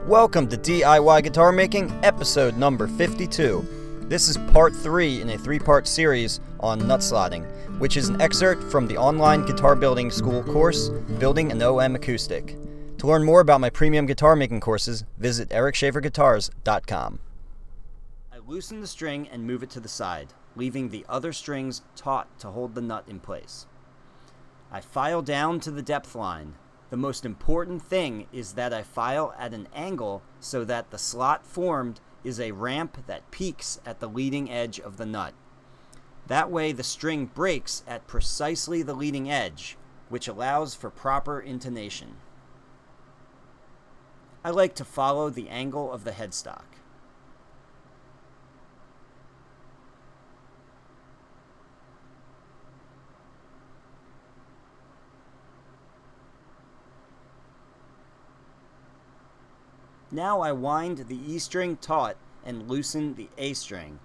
Welcome to DIY Guitar Making, episode number 52. This is part 3 in a 3-part series on nut slotting, which is an excerpt from the online guitar building school course, Building an OM Acoustic. To learn more about my premium guitar making courses, visit ericshaverguitars.com. I loosen the string and move it to the side, leaving the other strings taut to hold the nut in place. I file down to the depth line. The most important thing is that I file at an angle so that the slot formed is a ramp that peaks at the leading edge of the nut. That way the string breaks at precisely the leading edge, which allows for proper intonation. I like to follow the angle of the headstock. Now I wind the E string taut and loosen the A string.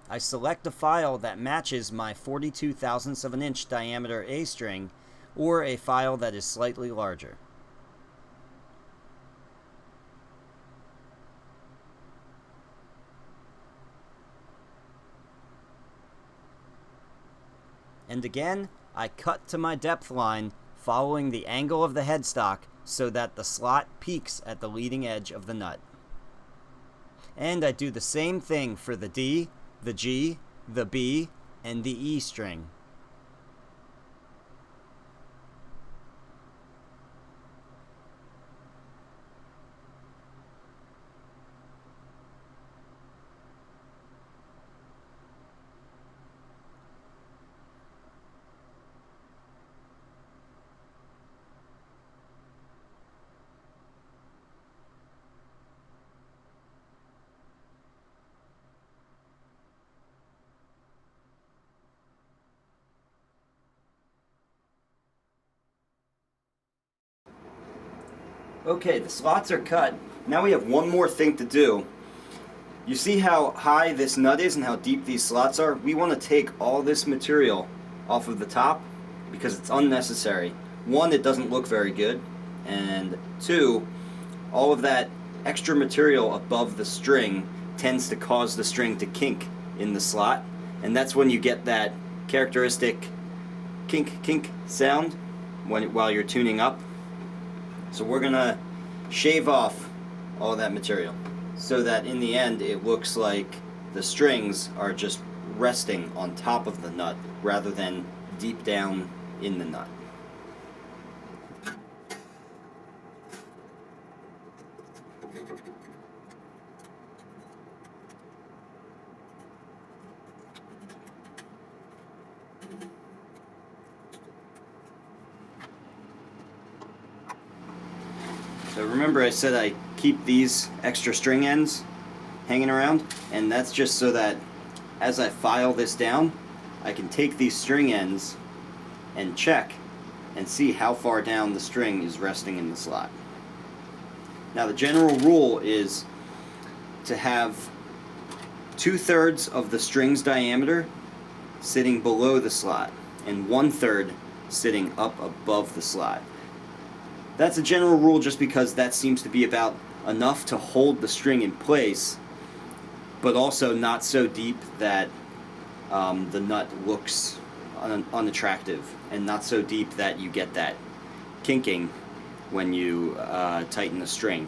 I select a file that matches my 42 thousandths of an inch diameter A string, or a file that is slightly larger. And again, I cut to my depth line, following the angle of the headstock so that the slot peaks at the leading edge of the nut. And I do the same thing for the D, the G, the B, and the E string. Okay, the slots are cut. Now we have one more thing to do. You see how high this nut is and how deep these slots are? We want to take all this material off of the top because it's unnecessary. One, it doesn't look very good, and two, all of that extra material above the string tends to cause the string to kink in the slot, and that's when you get that characteristic kink sound while you're tuning up. So we're going to shave off all that material so that in the end it looks like the strings are just resting on top of the nut rather than deep down in the nut. So remember I said I keep these extra string ends hanging around, and that's just so that as I file this down, I can take these string ends and check and see how far down the string is resting in the slot. Now the general rule is to have 2/3 of the string's diameter sitting below the slot and 1/3 sitting up above the slot. That's a general rule just because that seems to be about enough to hold the string in place, but also not so deep that the nut looks unattractive, and not so deep that you get that kinking when you tighten the string.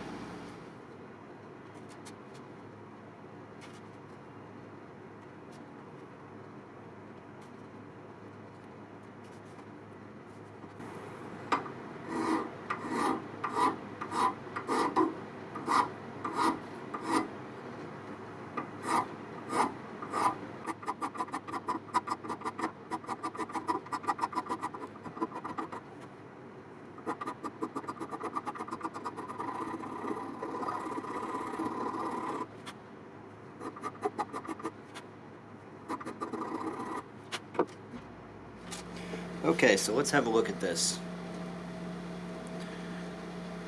Okay, so let's have a look at this.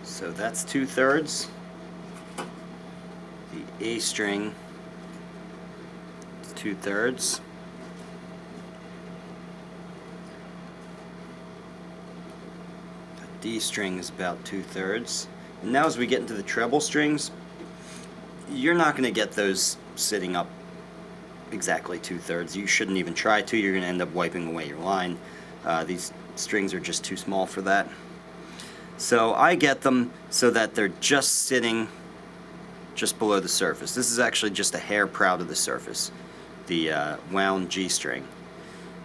So that's 2/3. The A string is 2/3. The D string is about 2/3. And now as we get into the treble strings, you're not going to get those sitting up exactly 2/3. You shouldn't even try to. You're going to end up wiping away your line. These strings are just too small for that. So I get them so that they're just sitting just below the surface. This is actually just a hair proud of the surface, the wound G string.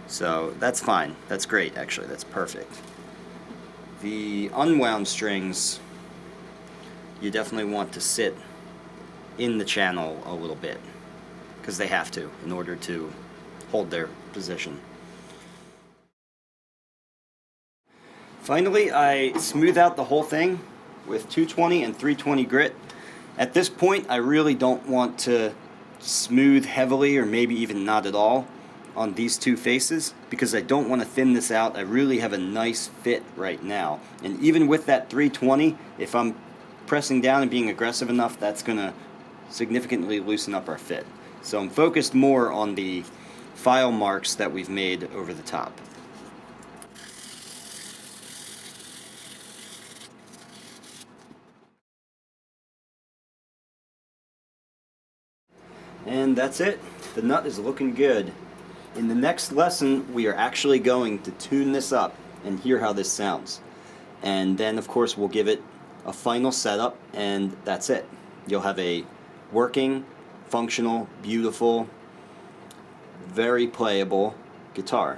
So that's fine. That's great, actually. That's perfect. The unwound strings, you definitely want to sit in the channel a little bit, because they have to in order to hold their position. Finally, I smooth out the whole thing with 220 and 320 grit. At this point, I really don't want to smooth heavily, or maybe even not at all, on these two faces, because I don't want to thin this out. I really have a nice fit right now. And even with that 320, if I'm pressing down and being aggressive enough, that's going to significantly loosen up our fit. So I'm focused more on the file marks that we've made over the top. And that's it. The nut is looking good. In the next lesson, we are actually going to tune this up and hear how this sounds. And then, of course, we'll give it a final setup, and that's it. You'll have a working, functional, beautiful, very playable guitar.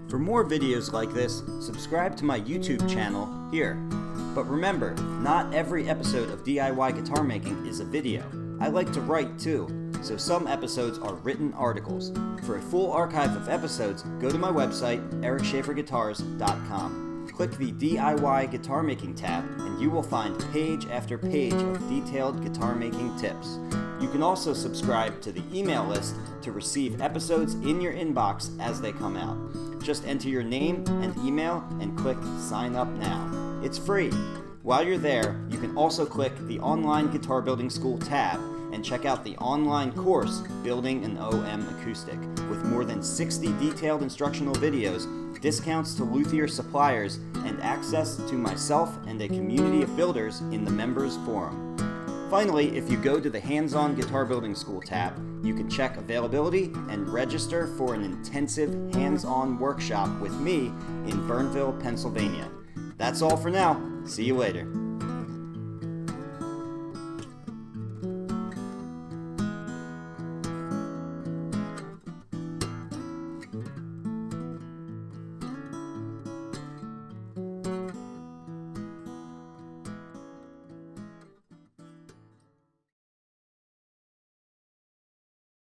For more videos like this, subscribe to my YouTube channel here. But remember, not every episode of DIY guitar making is a video. I like to write too, so some episodes are written articles. For a full archive of episodes, go to my website, ericschaferguitars.com. Click the DIY guitar making tab and you will find page after page of detailed guitar making tips. You can also subscribe to the email list to receive episodes in your inbox as they come out. Just enter your name and email and click Sign Up Now. It's free. While you're there, you can also click the Online Guitar Building School tab and check out the online course, Building an OM Acoustic, with more than 60 detailed instructional videos, discounts to luthier suppliers, and access to myself and a community of builders in the members forum. Finally, if you go to the Hands-On Guitar Building School tab, you can check availability and register for an intensive hands-on workshop with me in Burnville, Pennsylvania. That's all for now. See you later.